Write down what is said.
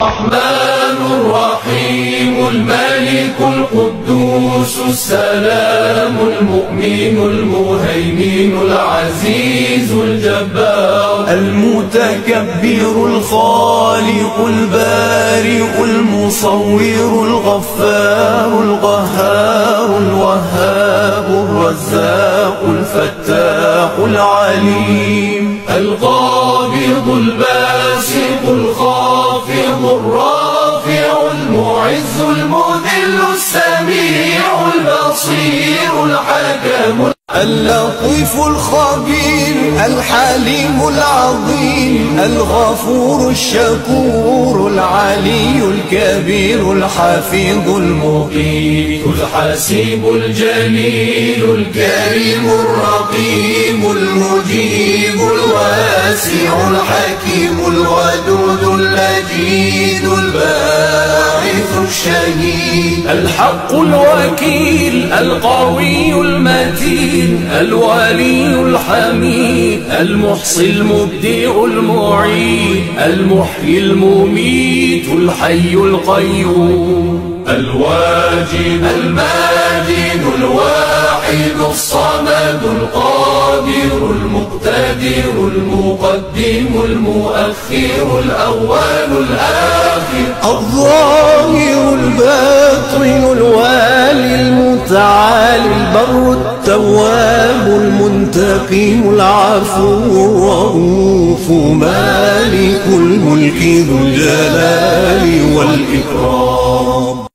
الرحمن الرحيم الملك القدوس السلام المؤمن المهيمن العزيز الجبار المتكبر الخالق البارئ المصور الغفار القهار الوهاب الرزاق الفتاح العليم القابض الباسط الخافض الرافع المعز المذل السميع البصير الحكم اللطيف الخبير الحليم العظيم الغفور الشكور العلي الكبير الحفيظ المقيت الحسيب الجليل الكريم الرقيب المجيب الواسع الحكيم الودود المجيد الباعث الشهيد الحق الوكيل القوي المتين الولي الحميد المحصي المبدئ المعيد المحيي المميت الحي القيوم الواجد الماجد الواحد الصمد القادر المقتدر المقدم المؤخر الأول الآخر الظاهر الباطن الوالي المتعالي البر التواب المنتقم العفو الرؤوف مالك الملك ذو الجلال والإكرام